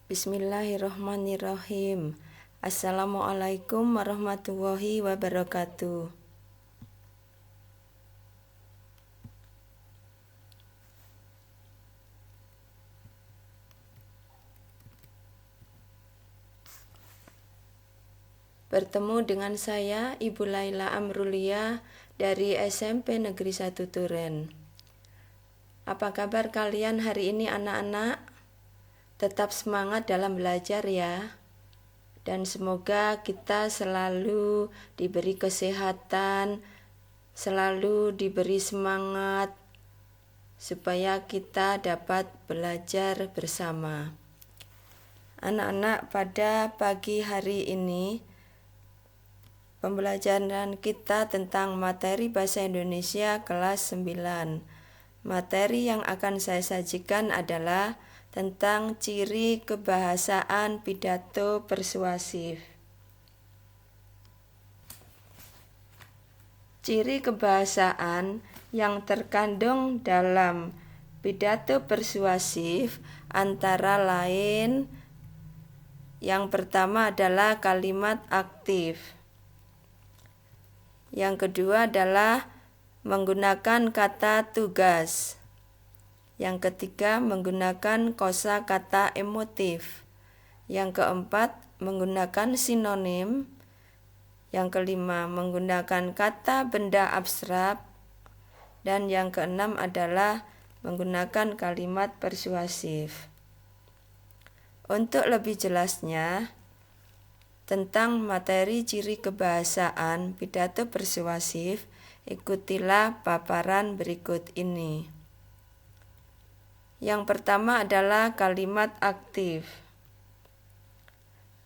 Bismillahirrahmanirrahim. Assalamualaikum warahmatullahi wabarakatuh. Bertemu dengan saya, Ibu Laila Amrulia dari SMP Negeri 1 Turen. Apa kabar kalian hari ini anak-anak? Tetap semangat dalam belajar ya. Dan semoga kita selalu diberi kesehatan, selalu diberi semangat, supaya kita dapat belajar bersama. Anak-anak, pada pagi hari ini, pembelajaran kita tentang materi Bahasa Indonesia kelas 9. Materi yang akan saya sajikan adalah tentang ciri kebahasaan pidato persuasif. Ciri kebahasaan yang terkandung dalam pidato persuasif antara lain, yang pertama adalah kalimat aktif. Yang kedua adalah menggunakan kata tugas. Yang ketiga, menggunakan kosakata emotif. Yang keempat, menggunakan sinonim. Yang kelima, menggunakan kata benda abstrak. Dan yang keenam adalah menggunakan kalimat persuasif. Untuk lebih jelasnya tentang materi ciri kebahasaan pidato persuasif, ikutilah paparan berikut ini. Yang pertama adalah kalimat aktif.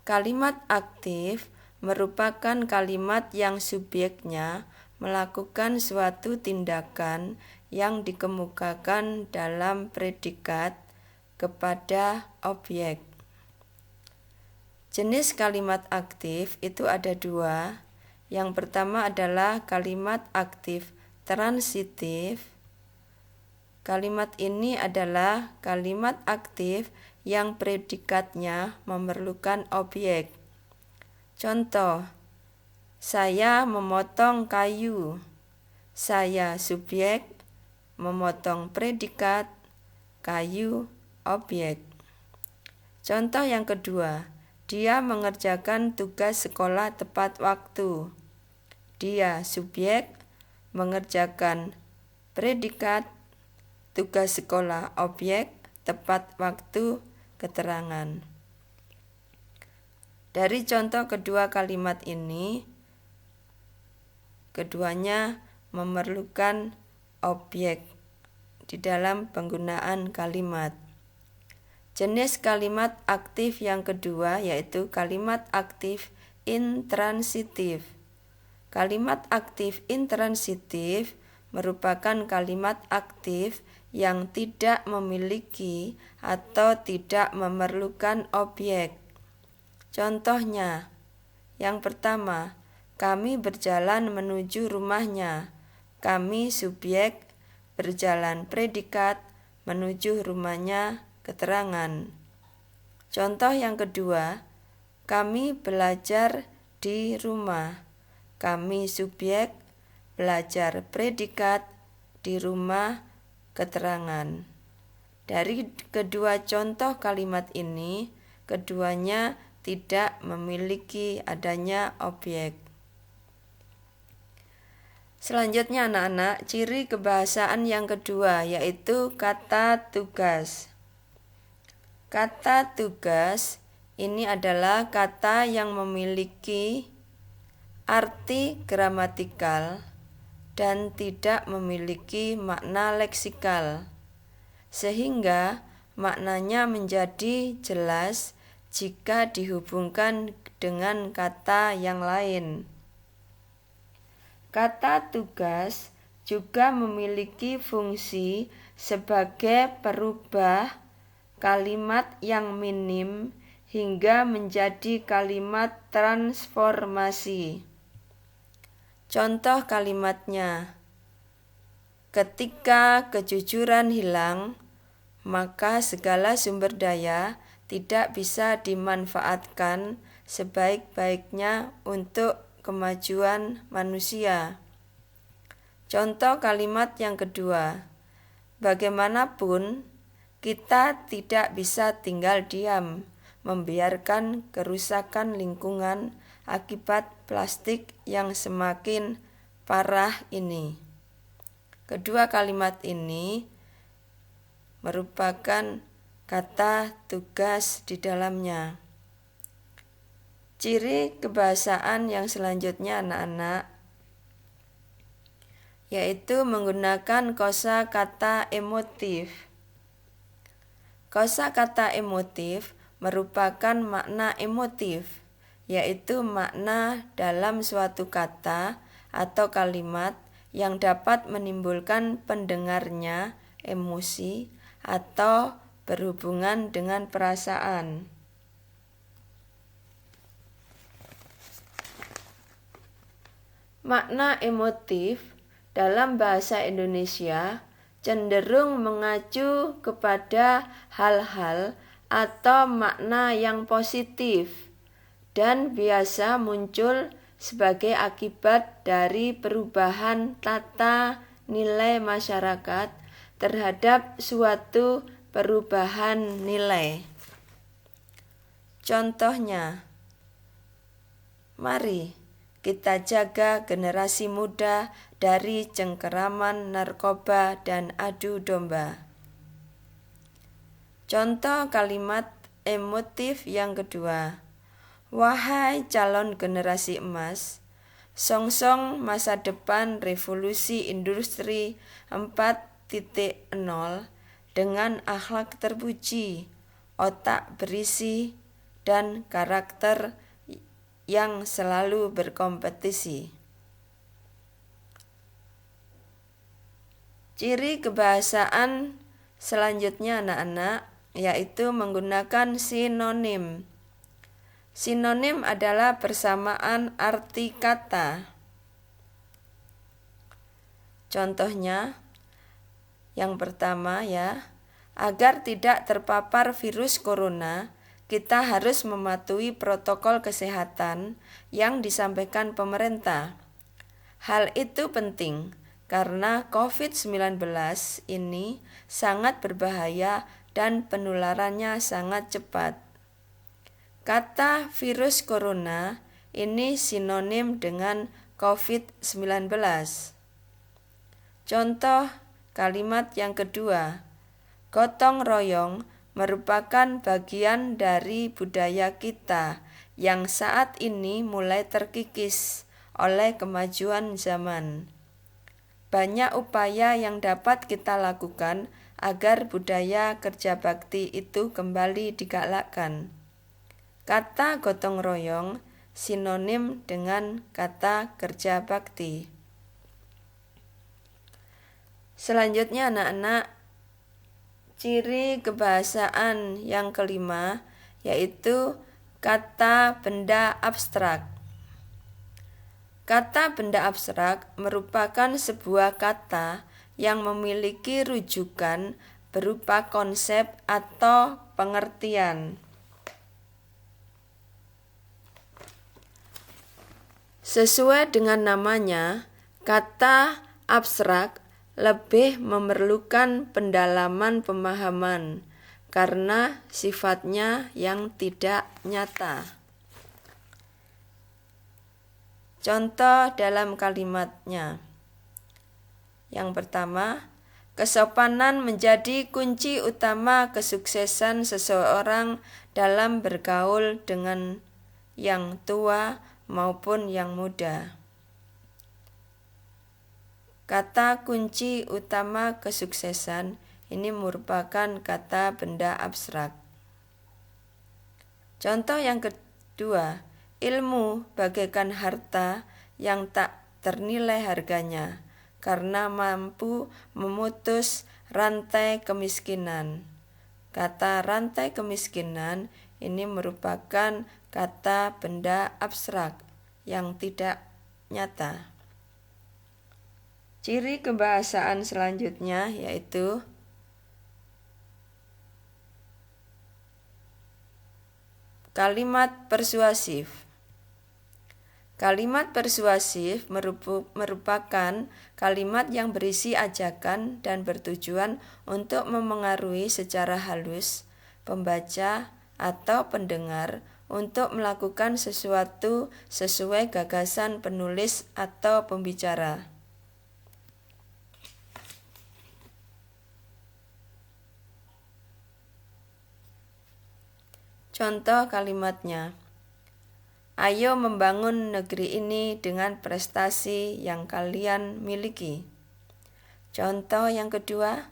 Kalimat aktif merupakan kalimat yang subjeknya melakukan suatu tindakan yang dikemukakan dalam predikat kepada objek. Jenis kalimat aktif itu ada dua. Yang pertama adalah kalimat aktif transitif. Kalimat ini adalah kalimat aktif yang predikatnya memerlukan objek. Contoh, saya memotong kayu. Saya subjek, memotong predikat, kayu objek. Contoh yang kedua, dia mengerjakan tugas sekolah tepat waktu. Dia subjek, mengerjakan predikat, tugas sekolah objek, tepat waktu, keterangan. Dari contoh kedua kalimat ini, keduanya memerlukan objek di dalam penggunaan kalimat. Jenis kalimat aktif yang kedua yaitu kalimat aktif intransitif. Kalimat aktif intransitif merupakan kalimat aktif yang tidak memiliki atau tidak memerlukan objek. Contohnya, yang pertama, kami berjalan menuju rumahnya. Kami subjek, berjalan predikat, menuju rumahnya, keterangan. Contoh yang kedua, kami belajar di rumah. Kami subjek, belajar predikat, di rumah, keterangan. Dari kedua contoh kalimat ini, keduanya tidak memiliki adanya objek. Selanjutnya anak-anak, ciri kebahasaan yang kedua yaitu kata tugas. Kata tugas ini adalah kata yang memiliki arti gramatikal dan tidak memiliki makna leksikal, sehingga maknanya menjadi jelas jika dihubungkan dengan kata yang lain. Kata tugas juga memiliki fungsi sebagai perubah kalimat yang minim hingga menjadi kalimat transformasi. Contoh kalimatnya, ketika kejujuran hilang, maka segala sumber daya tidak bisa dimanfaatkan sebaik-baiknya untuk kemajuan manusia. Contoh kalimat yang kedua, bagaimanapun kita tidak bisa tinggal diam membiarkan kerusakan lingkungan akibat plastik yang semakin parah ini. Kedua kalimat ini merupakan kata tugas di dalamnya. Ciri kebahasaan yang selanjutnya anak-anak yaitu menggunakan kosakata emotif. Kosakata emotif merupakan makna emotif, yaitu makna dalam suatu kata atau kalimat yang dapat menimbulkan pendengarnya emosi atau berhubungan dengan perasaan. Makna emotif dalam bahasa Indonesia cenderung mengacu kepada hal-hal atau makna yang positif dan biasa muncul sebagai akibat dari perubahan tata nilai masyarakat terhadap suatu perubahan nilai. Contohnya, mari kita jaga generasi muda dari cengkeraman narkoba dan adu domba. Contoh kalimat emotif yang kedua, wahai calon generasi emas, songsong masa depan revolusi industri 4.0 dengan akhlak terpuji, otak berisi, dan karakter yang selalu berkompetisi. Ciri kebahasaan selanjutnya anak-anak yaitu menggunakan sinonim. Sinonim adalah persamaan arti kata. Contohnya, yang pertama agar tidak terpapar virus corona, kita harus mematuhi protokol kesehatan yang disampaikan pemerintah. Hal itu penting karena COVID-19 ini sangat berbahaya dan penularannya sangat cepat. Kata virus corona ini sinonim dengan COVID-19. Contoh kalimat yang kedua, gotong royong merupakan bagian dari budaya kita yang saat ini mulai terkikis oleh kemajuan zaman. Banyak upaya yang dapat kita lakukan agar budaya kerja bakti itu kembali digalakkan. Kata gotong royong sinonim dengan kata kerja bakti. Selanjutnya anak-anak, ciri kebahasaan yang kelima yaitu kata benda abstrak. Kata benda abstrak merupakan sebuah kata yang memiliki rujukan berupa konsep atau pengertian. Sesuai dengan namanya, kata abstrak lebih memerlukan pendalaman pemahaman karena sifatnya yang tidak nyata. Contoh dalam kalimatnya. Yang pertama, kesopanan menjadi kunci utama kesuksesan seseorang dalam bergaul dengan yang tua maupun yang muda. Kata kunci utama kesuksesan ini merupakan kata benda abstrak. Contoh yang kedua, ilmu bagaikan harta yang tak ternilai harganya karena mampu memutus rantai kemiskinan. Kata rantai kemiskinan ini merupakan kata benda abstrak yang tidak nyata. Ciri kebahasaan selanjutnya yaitu Kalimat persuasif. Kalimat persuasif merupakan kalimat yang berisi ajakan dan bertujuan untuk memengaruhi secara halus pembaca atau pendengar untuk melakukan sesuatu sesuai gagasan penulis atau pembicara. Contoh kalimatnya: ayo membangun negeri ini dengan prestasi yang kalian miliki. Contoh yang kedua,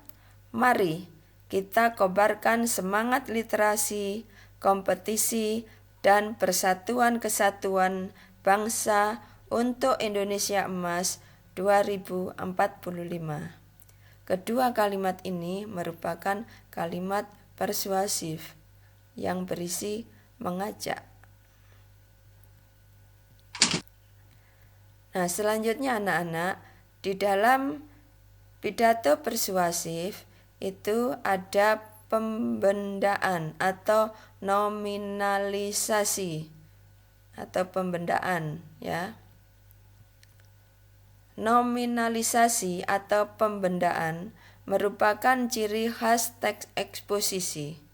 mari kita kobarkan semangat literasi, kompetisi, dan persatuan kesatuan bangsa untuk Indonesia Emas 2045. Kedua kalimat ini merupakan kalimat persuasif yang berisi mengajak. Nah, selanjutnya anak-anak, di dalam pidato persuasif itu ada pembendaan atau nominalisasi atau pembendaan ya. Nominalisasi atau pembendaan merupakan ciri khas teks eksposisi.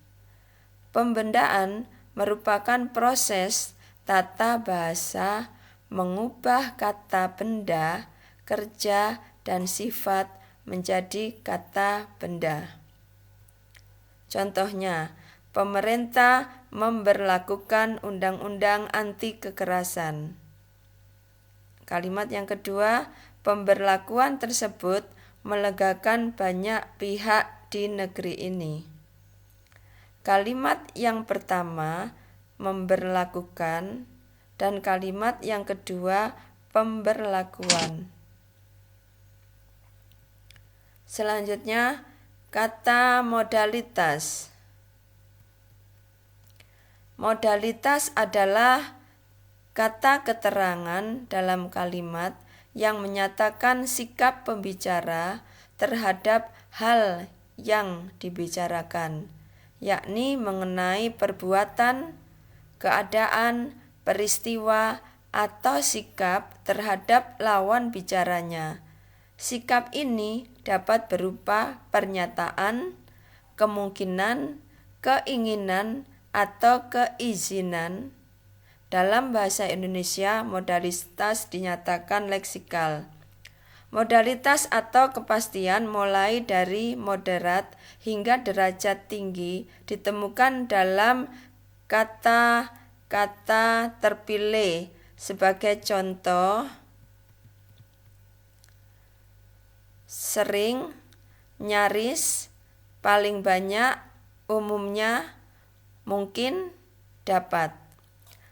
Pembendaan merupakan proses tata bahasa mengubah kata benda, kerja, dan sifat menjadi kata benda. Contohnya, pemerintah memberlakukan undang-undang anti kekerasan. Kalimat yang kedua, pemberlakuan tersebut melegakan banyak pihak di negeri ini. Kalimat yang pertama, memberlakukan, dan kalimat yang kedua, pemberlakuan. Selanjutnya, kata modalitas. Modalitas adalah kata keterangan dalam kalimat yang menyatakan sikap pembicara terhadap hal yang dibicarakan, yakni mengenai perbuatan, keadaan, peristiwa, atau sikap terhadap lawan bicaranya. Sikap ini dapat berupa pernyataan, kemungkinan, keinginan, atau keizinan. Dalam bahasa Indonesia, modalitas dinyatakan leksikal. Modalitas atau kepastian mulai dari moderat hingga derajat tinggi ditemukan dalam kata-kata terpilih. Sebagai contoh, sering, nyaris, paling banyak, umumnya, mungkin, dapat.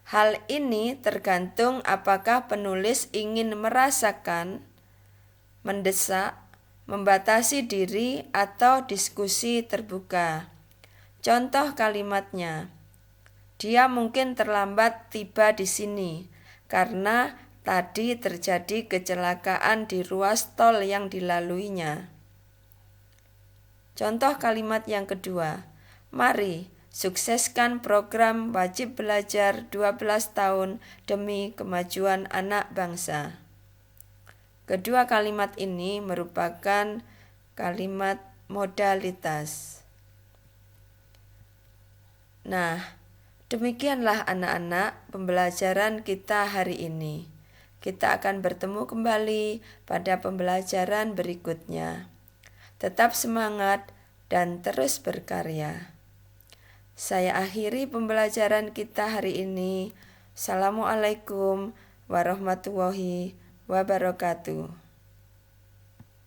Hal ini tergantung apakah penulis ingin merasakan, mendesak, membatasi diri, atau diskusi terbuka. Contoh kalimatnya, dia mungkin terlambat tiba di sini karena tadi terjadi kecelakaan di ruas tol yang dilaluinya. Contoh kalimat yang kedua, mari sukseskan program wajib belajar 12 tahun demi kemajuan anak bangsa. Kedua kalimat ini merupakan kalimat modalitas. Nah, demikianlah anak-anak pembelajaran kita hari ini. Kita akan bertemu kembali pada pembelajaran berikutnya. Tetap semangat dan terus berkarya. Saya akhiri pembelajaran kita hari ini. Assalamualaikum warahmatullahi wabarakatuh.